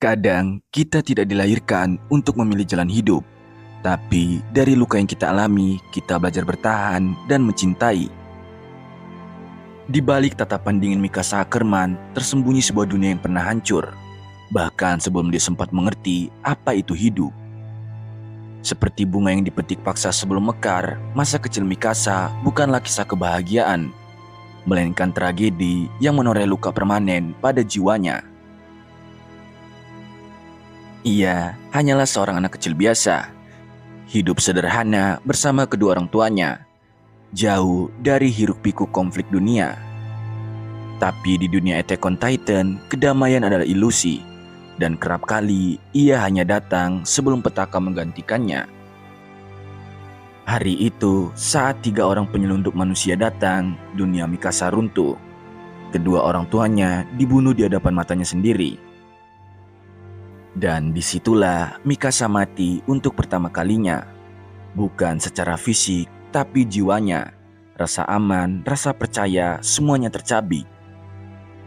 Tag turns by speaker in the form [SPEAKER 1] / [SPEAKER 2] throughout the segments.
[SPEAKER 1] Kadang kita tidak dilahirkan untuk memilih jalan hidup, tapi dari luka yang kita alami, kita belajar bertahan dan mencintai. Di balik tatapan dingin Mikasa Ackerman, tersembunyi sebuah dunia yang pernah hancur, bahkan sebelum dia sempat mengerti apa itu hidup. Seperti bunga yang dipetik paksa sebelum mekar, masa kecil Mikasa bukanlah kisah kebahagiaan, melainkan tragedi yang menoreh luka permanen pada jiwanya. Ia hanyalah seorang anak kecil biasa, hidup sederhana bersama kedua orang tuanya, jauh dari hiruk-pikuk konflik dunia. Tapi di dunia Attack on Titan, kedamaian adalah ilusi, dan kerap kali ia hanya datang sebelum petaka menggantikannya. Hari itu, saat 3 orang penyelundup manusia datang, dunia Mikasa runtuh. Kedua orang tuanya dibunuh di hadapan matanya sendiri. Dan disitulah Mikasa mati untuk pertama kalinya. Bukan secara fisik, tapi jiwanya. Rasa aman, rasa percaya, semuanya tercabik.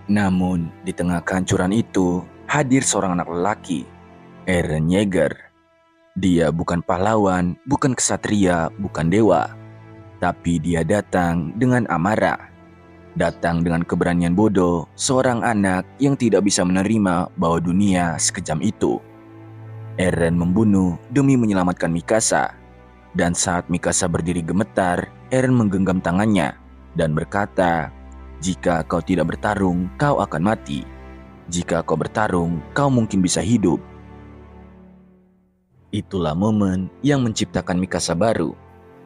[SPEAKER 1] Namun, di tengah kehancuran itu, hadir seorang anak lelaki, Eren Yeager. Dia bukan pahlawan, bukan kesatria, bukan dewa. Tapi dia datang dengan amarah. Datang dengan keberanian bodoh, seorang anak yang tidak bisa menerima bahwa dunia sekejam itu. Eren membunuh demi menyelamatkan Mikasa. Dan saat Mikasa berdiri gemetar, Eren menggenggam tangannya dan berkata, "Jika kau tidak bertarung, kau akan mati. Jika kau bertarung, kau mungkin bisa hidup." Itulah momen yang menciptakan Mikasa baru.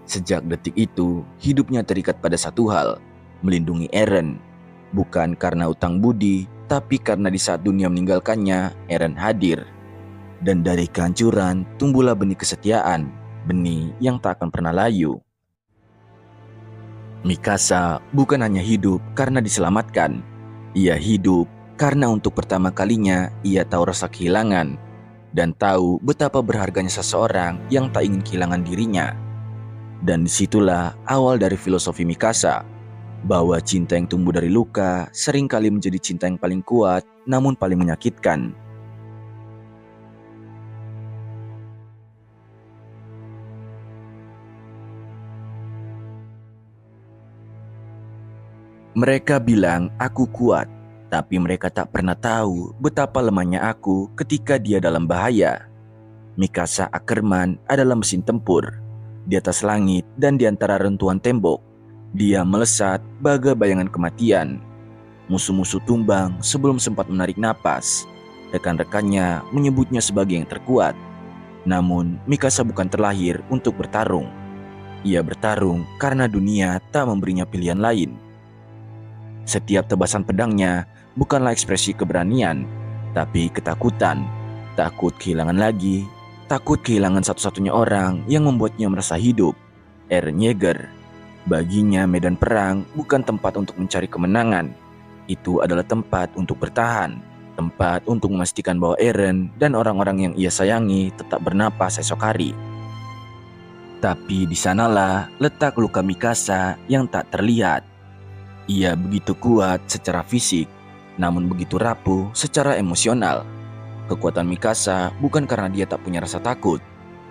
[SPEAKER 1] Sejak detik itu, hidupnya terikat pada satu hal, melindungi Eren. Bukan karena utang budi, tapi karena di saat dunia meninggalkannya, Eren hadir. Dan dari kehancuran, tumbuhlah benih kesetiaan, benih yang tak akan pernah layu. Mikasa bukan hanya hidup karena diselamatkan. Ia hidup karena untuk pertama kalinya ia tahu rasa kehilangan, dan tahu betapa berharganya seseorang yang tak ingin kehilangan dirinya. Dan disitulah awal dari filosofi Mikasa, bahwa cinta yang tumbuh dari luka seringkali menjadi cinta yang paling kuat namun paling menyakitkan. Mereka bilang aku kuat, tapi mereka tak pernah tahu betapa lemahnya aku ketika dia dalam bahaya. Mikasa Ackerman adalah mesin tempur. Di atas langit dan di antara rentuhan tembok, dia melesat bagai bayangan kematian. Musuh-musuh tumbang sebelum sempat menarik napas. Rekan-rekannya menyebutnya sebagai yang terkuat. Namun Mikasa bukan terlahir untuk bertarung. Ia bertarung karena dunia tak memberinya pilihan lain. Setiap tebasan pedangnya bukanlah ekspresi keberanian, tapi ketakutan. Takut kehilangan lagi, takut kehilangan satu-satunya orang yang membuatnya merasa hidup, Eren Yeager. Baginya medan perang bukan tempat untuk mencari kemenangan. Itu adalah tempat untuk bertahan, tempat untuk memastikan bahwa Eren dan orang-orang yang ia sayangi tetap bernapas esok hari. Tapi di sanalah letak luka Mikasa yang tak terlihat. Ia begitu kuat secara fisik, namun begitu rapuh secara emosional. Kekuatan Mikasa bukan karena dia tak punya rasa takut,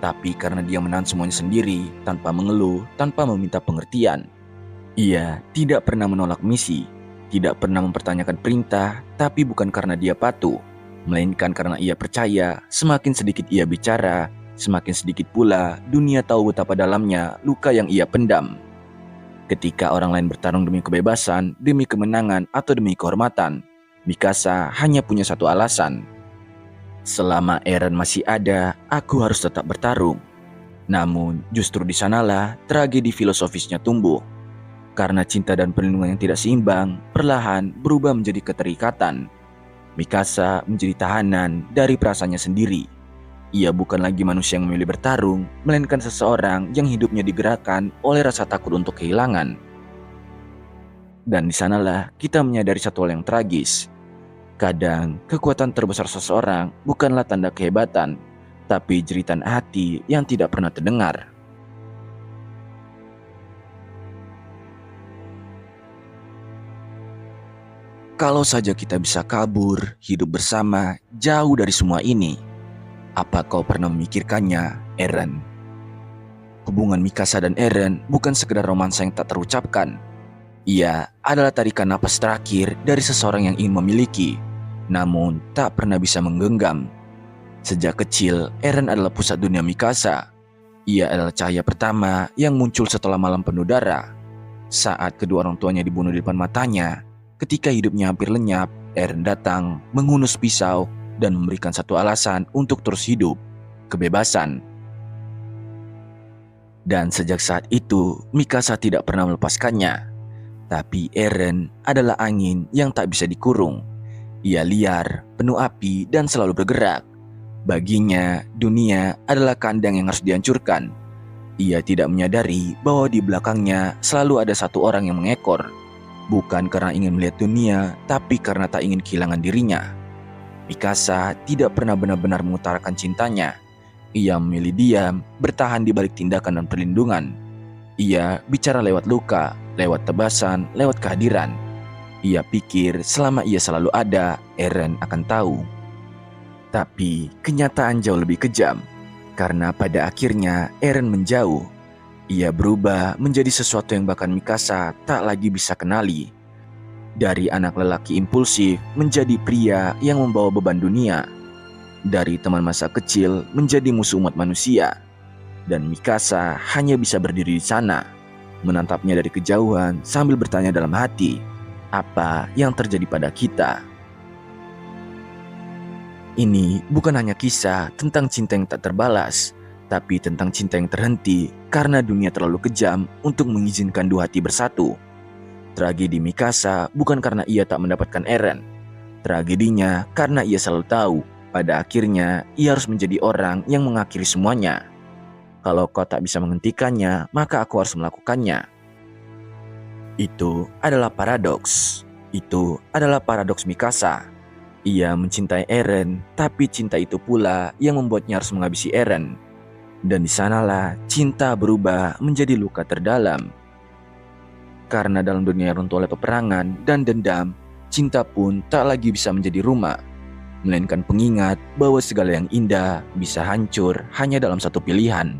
[SPEAKER 1] tapi karena dia menahan semuanya sendiri, tanpa mengeluh, tanpa meminta pengertian. Ia tidak pernah menolak misi, tidak pernah mempertanyakan perintah, tapi bukan karena dia patuh, melainkan karena ia percaya semakin sedikit ia bicara, semakin sedikit pula dunia tahu betapa dalamnya luka yang ia pendam. Ketika orang lain bertarung demi kebebasan, demi kemenangan, atau demi kehormatan, Mikasa hanya punya satu alasan. Selama Eren masih ada, aku harus tetap bertarung. Namun, justru di sanalah tragedi filosofisnya tumbuh. Karena cinta dan perlindungan yang tidak seimbang, perlahan berubah menjadi keterikatan. Mikasa menjadi tahanan dari perasaannya sendiri. Ia bukan lagi manusia yang memilih bertarung, melainkan seseorang yang hidupnya digerakkan oleh rasa takut untuk kehilangan. Dan di sanalah kita menyadari satu hal yang tragis. Kadang, kekuatan terbesar seseorang bukanlah tanda kehebatan, tapi jeritan hati yang tidak pernah terdengar. Kalau saja kita bisa kabur, hidup bersama, jauh dari semua ini. Apa kau pernah memikirkannya, Eren? Hubungan Mikasa dan Eren bukan sekedar romansa yang tak terucapkan. Ia adalah tarikan napas terakhir dari seseorang yang ingin memiliki, namun tak pernah bisa menggenggam. Sejak kecil, Eren adalah pusat dunia Mikasa. Ia adalah cahaya pertama yang muncul setelah malam penuh darah. Saat kedua orang tuanya dibunuh di depan matanya, ketika hidupnya hampir lenyap, Eren datang, menghunus pisau, dan memberikan satu alasan untuk terus hidup, kebebasan. Dan sejak saat itu, Mikasa tidak pernah melepaskannya. Tapi Eren adalah angin yang tak bisa dikurung. Ia liar, penuh api, dan selalu bergerak. Baginya, dunia adalah kandang yang harus dihancurkan. Ia tidak menyadari bahwa di belakangnya selalu ada satu orang yang mengekor. Bukan karena ingin melihat dunia, tapi karena tak ingin kehilangan dirinya. Mikasa tidak pernah benar-benar mengutarakan cintanya. Ia memilih diam, bertahan di balik tindakan dan perlindungan. Ia bicara lewat luka, lewat tebasan, lewat kehadiran. Ia pikir selama ia selalu ada, Eren akan tahu. Tapi kenyataan jauh lebih kejam. Karena pada akhirnya Eren menjauh. Ia berubah menjadi sesuatu yang bahkan Mikasa tak lagi bisa kenali. Dari anak lelaki impulsif menjadi pria yang membawa beban dunia. Dari teman masa kecil menjadi musuh umat manusia. Dan Mikasa hanya bisa berdiri di sana, menatapnya dari kejauhan sambil bertanya dalam hati, apa yang terjadi pada kita? Ini bukan hanya kisah tentang cinta yang tak terbalas, tapi tentang cinta yang terhenti karena dunia terlalu kejam untuk mengizinkan dua hati bersatu. Tragedi Mikasa bukan karena ia tak mendapatkan Eren. Tragedinya karena ia selalu tahu, pada akhirnya ia harus menjadi orang yang mengakhiri semuanya. Kalau kau tak bisa menghentikannya, maka aku harus melakukannya. Itu adalah paradoks. Itu adalah paradoks Mikasa. Ia mencintai Eren, tapi cinta itu pula yang membuatnya harus menghabisi Eren. Dan di sanalah cinta berubah menjadi luka terdalam. Karena dalam dunia yang runtuh oleh peperangan dan dendam, cinta pun tak lagi bisa menjadi rumah, melainkan pengingat bahwa segala yang indah bisa hancur hanya dalam satu pilihan.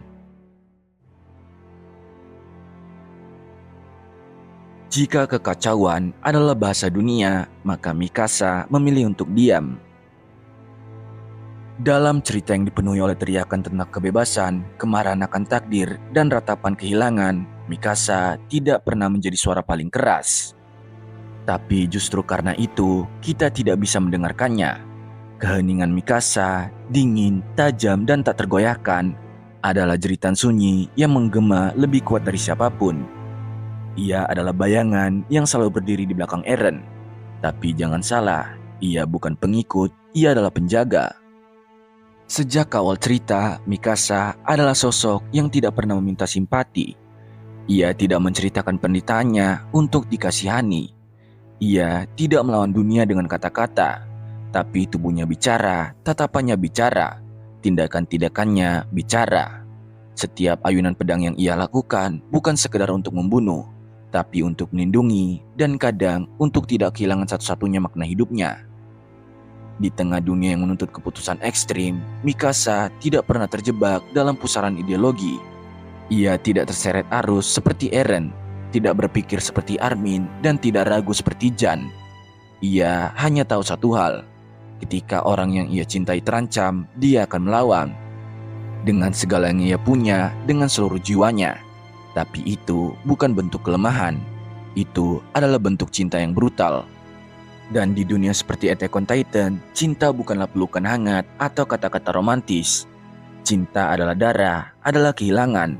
[SPEAKER 1] Jika kekacauan adalah bahasa dunia, maka Mikasa memilih untuk diam. Dalam cerita yang dipenuhi oleh teriakan tentang kebebasan, kemarahan akan takdir, dan ratapan kehilangan, Mikasa tidak pernah menjadi suara paling keras. Tapi justru karena itu, kita tidak bisa mendengarkannya. Keheningan Mikasa, dingin, tajam, dan tak tergoyahkan, adalah jeritan sunyi yang menggema lebih kuat dari siapapun. Ia adalah bayangan yang selalu berdiri di belakang Eren. Tapi jangan salah, ia bukan pengikut, ia adalah penjaga. Sejak awal cerita, Mikasa adalah sosok yang tidak pernah meminta simpati. Ia tidak menceritakan penderitaannya untuk dikasihani. Ia tidak melawan dunia dengan kata-kata, tapi tubuhnya bicara, tatapannya bicara, tindakan-tindakannya bicara. Setiap ayunan pedang yang ia lakukan bukan sekedar untuk membunuh, tapi untuk melindungi, dan kadang untuk tidak kehilangan satu-satunya makna hidupnya. Di tengah dunia yang menuntut keputusan ekstrim, Mikasa tidak pernah terjebak dalam pusaran ideologi. Ia tidak terseret arus seperti Eren, tidak berpikir seperti Armin, dan tidak ragu seperti Jan. Ia hanya tahu satu hal, ketika orang yang ia cintai terancam, dia akan melawan. Dengan segala yang ia punya, dengan seluruh jiwanya. Tapi itu bukan bentuk kelemahan, itu adalah bentuk cinta yang brutal. Dan di dunia seperti Attack on Titan, cinta bukanlah pelukan hangat atau kata-kata romantis. Cinta adalah darah, adalah kehilangan,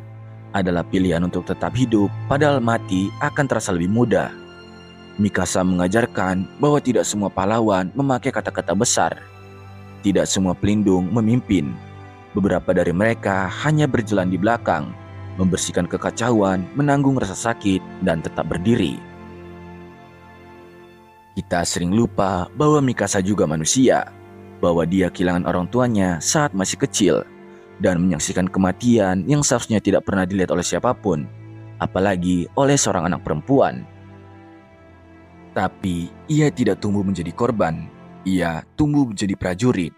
[SPEAKER 1] adalah pilihan untuk tetap hidup, padahal mati akan terasa lebih mudah. Mikasa mengajarkan bahwa tidak semua pahlawan memakai kata-kata besar. Tidak semua pelindung memimpin. Beberapa dari mereka hanya berjalan di belakang, membersihkan kekacauan, menanggung rasa sakit, dan tetap berdiri. Kita sering lupa bahwa Mikasa juga manusia, bahwa dia kehilangan orang tuanya saat masih kecil, dan menyaksikan kematian yang seharusnya tidak pernah dilihat oleh siapapun, apalagi oleh seorang anak perempuan. Tapi ia tidak tumbuh menjadi korban, ia tumbuh menjadi prajurit.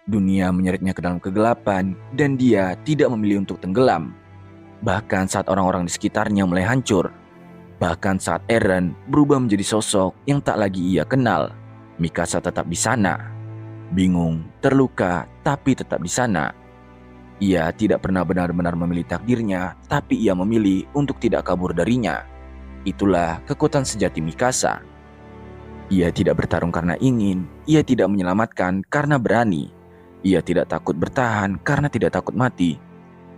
[SPEAKER 1] Dunia menyeretnya ke dalam kegelapan dan dia tidak memilih untuk tenggelam. Bahkan saat orang-orang di sekitarnya mulai hancur, bahkan saat Eren berubah menjadi sosok yang tak lagi ia kenal, Mikasa tetap di sana. Bingung, terluka, tapi tetap di sana. Ia tidak pernah benar-benar memilih takdirnya, tapi ia memilih untuk tidak kabur darinya. Itulah kekuatan sejati Mikasa. Ia tidak bertarung karena ingin, ia tidak menyelamatkan karena berani. Ia tidak takut bertahan karena tidak takut mati.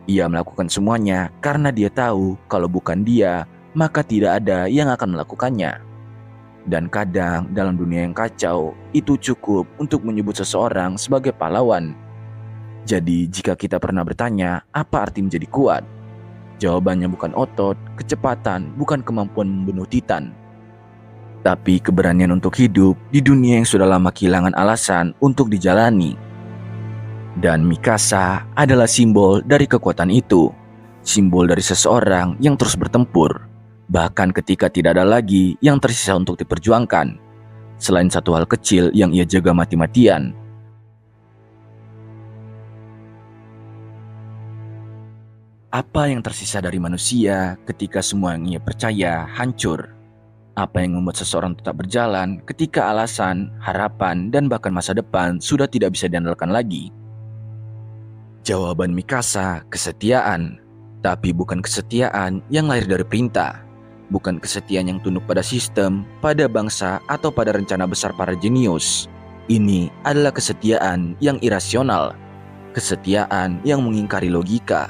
[SPEAKER 1] Ia melakukan semuanya karena dia tahu kalau bukan dia, maka tidak ada yang akan melakukannya. Dan kadang dalam dunia yang kacau, itu cukup untuk menyebut seseorang sebagai pahlawan. Jadi jika kita pernah bertanya, apa arti menjadi kuat? Jawabannya bukan otot, kecepatan, bukan kemampuan membunuh titan. Tapi keberanian untuk hidup di dunia yang sudah lama kehilangan alasan untuk dijalani. Dan Mikasa adalah simbol dari kekuatan itu. Simbol dari seseorang yang terus bertempur. Bahkan ketika tidak ada lagi yang tersisa untuk diperjuangkan. Selain satu hal kecil yang ia jaga mati-matian. Apa yang tersisa dari manusia ketika semua yang ia percaya hancur? Apa yang membuat seseorang tetap berjalan ketika alasan, harapan, dan bahkan masa depan sudah tidak bisa diandalkan lagi? Jawaban Mikasa, kesetiaan. Tapi bukan kesetiaan yang lahir dari perintah. Bukan kesetiaan yang tunduk pada sistem, pada bangsa, atau pada rencana besar para jenius. Ini adalah kesetiaan yang irasional. Kesetiaan yang mengingkari logika.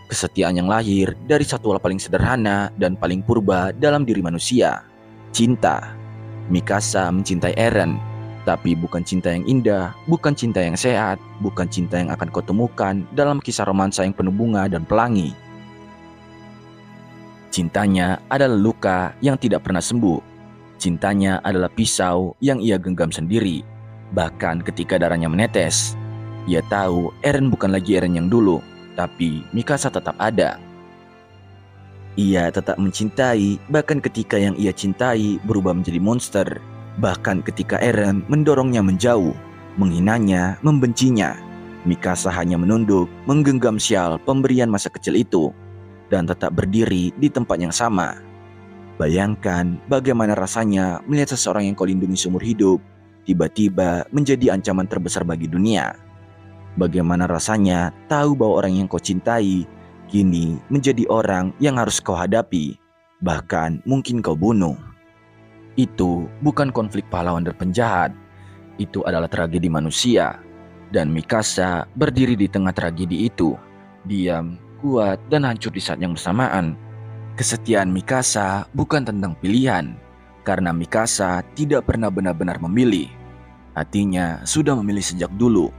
[SPEAKER 1] Kesetiaan yang lahir dari satu hal paling sederhana dan paling purba dalam diri manusia. Cinta. Mikasa mencintai Eren. Tapi bukan cinta yang indah, bukan cinta yang sehat, bukan cinta yang akan kau temukan dalam kisah romansa yang penuh bunga dan pelangi. Cintanya adalah luka yang tidak pernah sembuh. Cintanya adalah pisau yang ia genggam sendiri. Bahkan ketika darahnya menetes, ia tahu Eren bukan lagi Eren yang dulu, tapi Mikasa tetap ada. Ia tetap mencintai, bahkan ketika yang ia cintai berubah menjadi monster. Bahkan ketika Eren mendorongnya menjauh, menghinanya, membencinya, Mikasa hanya menunduk, menggenggam syal pemberian masa kecil itu, dan tetap berdiri di tempat yang sama. Bayangkan bagaimana rasanya melihat seseorang yang kau lindungi seumur hidup, tiba-tiba menjadi ancaman terbesar bagi dunia. Bagaimana rasanya tahu bahwa orang yang kau cintai, kini menjadi orang yang harus kau hadapi, bahkan mungkin kau bunuh. Itu bukan konflik pahlawan dan penjahat, itu adalah tragedi manusia. Dan Mikasa berdiri di tengah tragedi itu, diam, kuat, dan hancur di saat yang bersamaan. Kesetiaan Mikasa bukan tentang pilihan, karena Mikasa tidak pernah benar-benar memilih. Hatinya sudah memilih sejak dulu.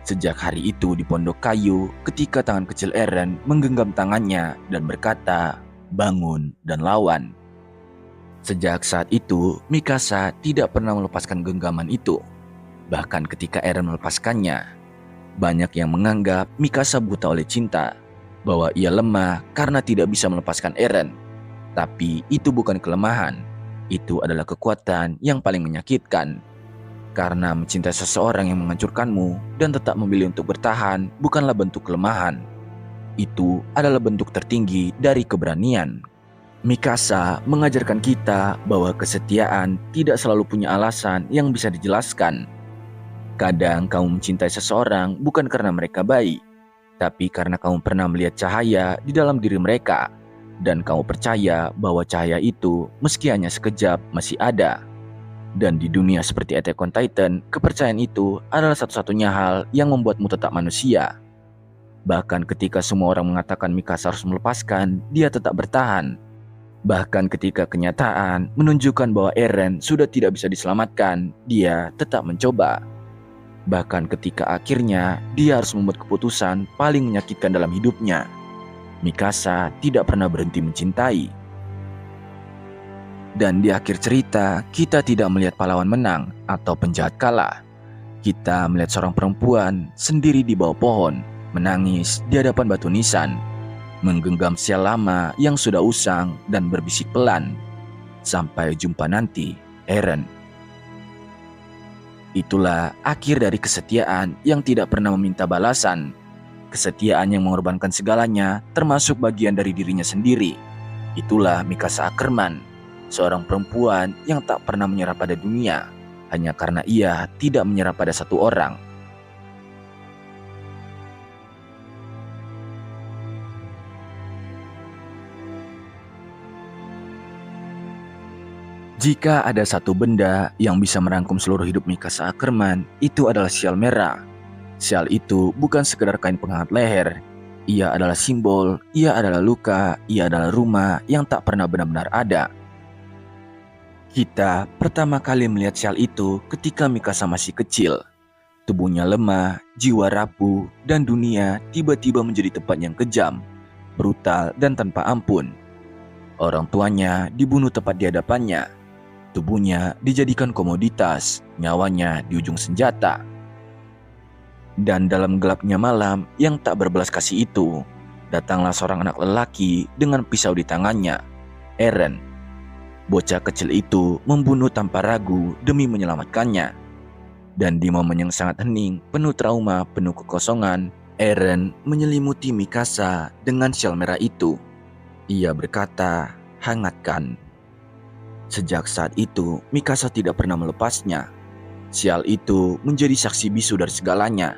[SPEAKER 1] Sejak hari itu di pondok kayu, ketika tangan kecil Eren menggenggam tangannya dan berkata, "Bangun dan lawan." Sejak saat itu, Mikasa tidak pernah melepaskan genggaman itu. Bahkan ketika Eren melepaskannya, banyak yang menganggap Mikasa buta oleh cinta, bahwa ia lemah karena tidak bisa melepaskan Eren. Tapi itu bukan kelemahan, itu adalah kekuatan yang paling menyakitkan. Karena mencintai seseorang yang menghancurkanmu dan tetap memilih untuk bertahan bukanlah bentuk kelemahan. Itu adalah bentuk tertinggi dari keberanian. Mikasa mengajarkan kita bahwa kesetiaan tidak selalu punya alasan yang bisa dijelaskan. Kadang kamu mencintai seseorang bukan karena mereka baik, tapi karena kamu pernah melihat cahaya di dalam diri mereka, dan kamu percaya bahwa cahaya itu meski hanya sekejap masih ada. Dan di dunia seperti Attack on Titan, kepercayaan itu adalah satu-satunya hal yang membuatmu tetap manusia. Bahkan ketika semua orang mengatakan Mikasa harus melepaskan, dia tetap bertahan. Bahkan ketika kenyataan menunjukkan bahwa Eren sudah tidak bisa diselamatkan, dia tetap mencoba. Bahkan ketika akhirnya dia harus membuat keputusan paling menyakitkan dalam hidupnya, Mikasa tidak pernah berhenti mencintai. Dan di akhir cerita, kita tidak melihat pahlawan menang atau penjahat kalah. Kita melihat seorang perempuan sendiri di bawah pohon, menangis di hadapan batu nisan, menggenggam sial lama yang sudah usang dan berbisik pelan, "Sampai jumpa nanti." Eren. Itulah akhir dari kesetiaan yang tidak pernah meminta balasan. Kesetiaan yang mengorbankan segalanya, termasuk bagian dari dirinya sendiri. Itulah Mikasa Ackerman, seorang perempuan yang tak pernah menyerah pada dunia, hanya karena ia tidak menyerah pada satu orang. Jika ada satu benda yang bisa merangkum seluruh hidup Mikasa Ackerman, itu adalah sial merah. Sial itu bukan sekedar kain penghangat leher. Ia adalah simbol, ia adalah luka, ia adalah rumah yang tak pernah benar-benar ada. Kita pertama kali melihat sial itu ketika Mikasa masih kecil. Tubuhnya lemah, jiwa rapuh, dan dunia tiba-tiba menjadi tempat yang kejam, brutal, dan tanpa ampun. Orang tuanya dibunuh tepat di hadapannya. Tubuhnya dijadikan komoditas, nyawanya di ujung senjata. Dan dalam gelapnya malam yang tak berbelas kasih itu, datanglah seorang anak lelaki dengan pisau di tangannya, Eren. Bocah kecil itu membunuh tanpa ragu demi menyelamatkannya. Dan di momen yang sangat hening, penuh trauma, penuh kekosongan, Eren menyelimuti Mikasa dengan sial merah itu. Ia berkata, "Hangatkan." Sejak saat itu, Mikasa tidak pernah melepasnya. Sial itu menjadi saksi bisu dari segalanya.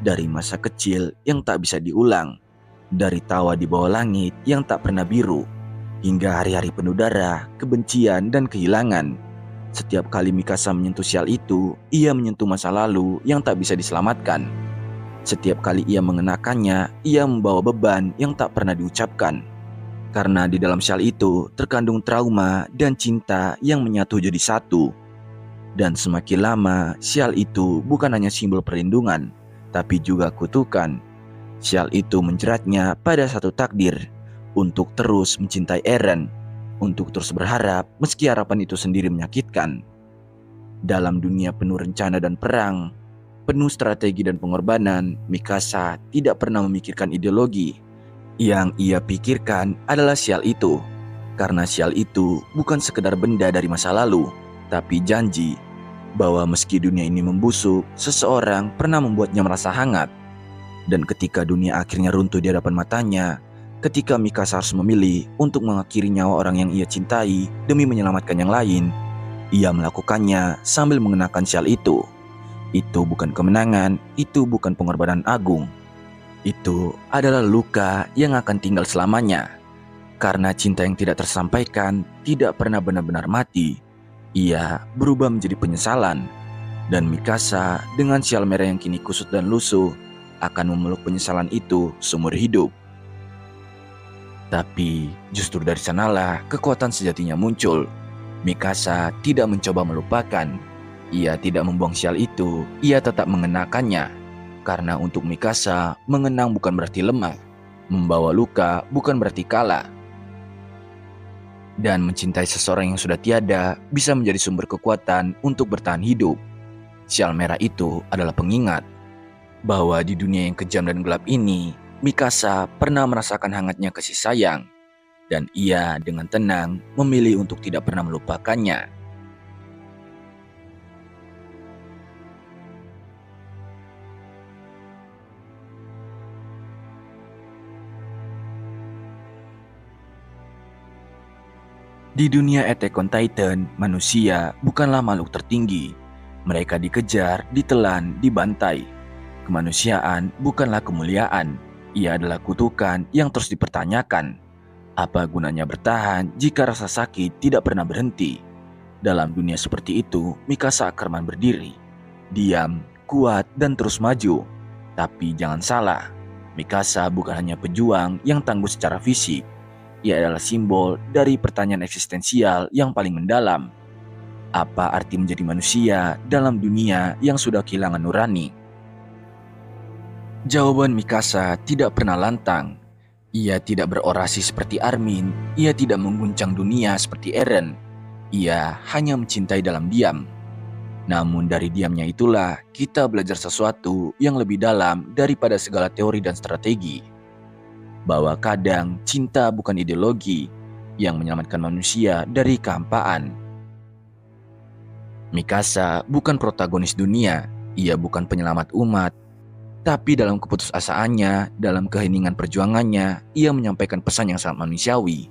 [SPEAKER 1] Dari masa kecil yang tak bisa diulang, dari tawa di bawah langit yang tak pernah biru, hingga hari-hari penuh darah, kebencian, dan kehilangan. Setiap kali Mikasa menyentuh sial itu, ia menyentuh masa lalu yang tak bisa diselamatkan. Setiap kali ia mengenakannya, ia membawa beban yang tak pernah diucapkan. Karena di dalam sial itu terkandung trauma dan cinta yang menyatu jadi satu. Dan semakin lama, sial itu bukan hanya simbol perlindungan, tapi juga kutukan. Sial itu menjeratnya pada satu takdir, untuk terus mencintai Eren, untuk terus berharap meski harapan itu sendiri menyakitkan. Dalam dunia penuh rencana dan perang, penuh strategi dan pengorbanan, Mikasa tidak pernah memikirkan ideologi. Yang ia pikirkan adalah sial itu, karena sial itu bukan sekedar benda dari masa lalu, tapi janji bahwa meski dunia ini membusuk, seseorang pernah membuatnya merasa hangat. Dan ketika dunia akhirnya runtuh di hadapan matanya, ketika Mikasa harus memilih untuk mengakhiri nyawa orang yang ia cintai demi menyelamatkan yang lain, ia melakukannya sambil mengenakan sial itu. Itu bukan kemenangan, itu bukan pengorbanan agung. Itu adalah luka yang akan tinggal selamanya. Karena cinta yang tidak tersampaikan tidak pernah benar-benar mati, ia berubah menjadi penyesalan. Dan Mikasa dengan sial merah yang kini kusut dan lusuh akan memeluk penyesalan itu seumur hidup. Tapi justru dari sanalah kekuatan sejatinya muncul. Mikasa tidak mencoba melupakan. Ia tidak membuang sial itu, ia tetap mengenakannya. Karena untuk Mikasa, mengenang bukan berarti lemah, membawa luka bukan berarti kalah. Dan mencintai seseorang yang sudah tiada bisa menjadi sumber kekuatan untuk bertahan hidup. Sial merah itu adalah pengingat bahwa di dunia yang kejam dan gelap ini, Mikasa pernah merasakan hangatnya kasih sayang. Dan ia dengan tenang memilih untuk tidak pernah melupakannya. Di dunia Attack on Titan, manusia bukanlah makhluk tertinggi. Mereka dikejar, ditelan, dibantai. Kemanusiaan bukanlah kemuliaan. Ia adalah kutukan yang terus dipertanyakan. Apa gunanya bertahan jika rasa sakit tidak pernah berhenti? Dalam dunia seperti itu, Mikasa Ackerman berdiri. Diam, kuat, dan terus maju. Tapi jangan salah, Mikasa bukan hanya pejuang yang tangguh secara fisik. Ia adalah simbol dari pertanyaan eksistensial yang paling mendalam. Apa arti menjadi manusia dalam dunia yang sudah kehilangan nurani? Jawaban Mikasa tidak pernah lantang. Ia tidak berorasi seperti Armin. Ia tidak mengguncang dunia seperti Eren. Ia hanya mencintai dalam diam. Namun dari diamnya itulah kita belajar sesuatu yang lebih dalam daripada segala teori dan strategi. Bahwa kadang cinta bukan ideologi yang menyelamatkan manusia dari kehampaan. Mikasa bukan protagonis dunia, ia bukan penyelamat umat, tapi dalam keputusasaannya, dalam keheningan perjuangannya, ia menyampaikan pesan yang sangat manusiawi.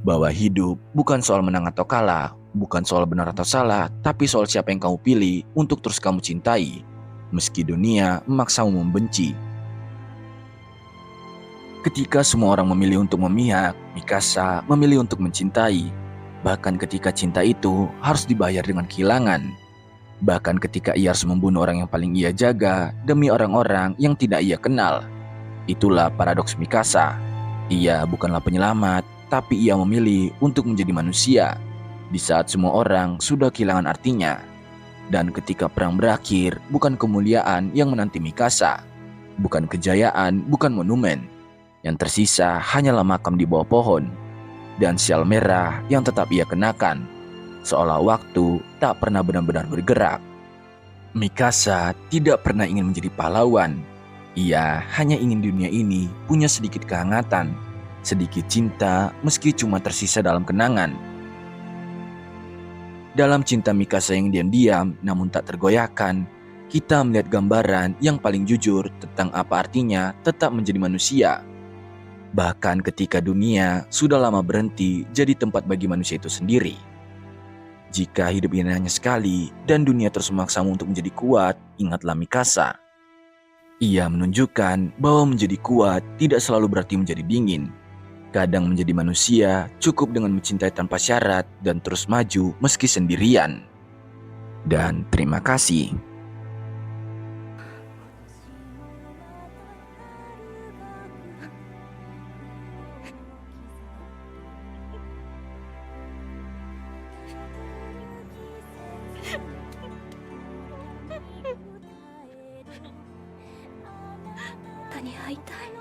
[SPEAKER 1] Bahwa hidup bukan soal menang atau kalah, bukan soal benar atau salah, tapi soal siapa yang kamu pilih untuk terus kamu cintai, meski dunia memaksamu membenci. Ketika semua orang memilih untuk memihak, Mikasa memilih untuk mencintai. Bahkan ketika cinta itu harus dibayar dengan kehilangan. Bahkan ketika ia harus membunuh orang yang paling ia jaga demi orang-orang yang tidak ia kenal. Itulah paradoks Mikasa. Ia bukanlah penyelamat, tapi ia memilih untuk menjadi manusia di saat semua orang sudah kehilangan artinya. Dan ketika perang berakhir, bukan kemuliaan yang menanti Mikasa, bukan kejayaan, bukan monumen. Yang tersisa hanyalah makam di bawah pohon dan sial merah yang tetap ia kenakan, seolah waktu tak pernah benar-benar bergerak. Mikasa tidak pernah ingin menjadi pahlawan. Ia hanya ingin dunia ini punya sedikit kehangatan, sedikit cinta meski cuma tersisa dalam kenangan. Dalam cinta Mikasa yang diam-diam namun tak tergoyahkan, kita melihat gambaran yang paling jujur tentang apa artinya tetap menjadi manusia. Bahkan ketika dunia sudah lama berhenti jadi tempat bagi manusia itu sendiri. Jika hidup ini hanya sekali dan dunia terus memaksamu untuk menjadi kuat, ingatlah Mikasa. Ia menunjukkan bahwa menjadi kuat tidak selalu berarti menjadi dingin. Kadang menjadi manusia cukup dengan mencintai tanpa syarat dan terus maju meski sendirian. Dan terima kasih.
[SPEAKER 2] Tani 会いたい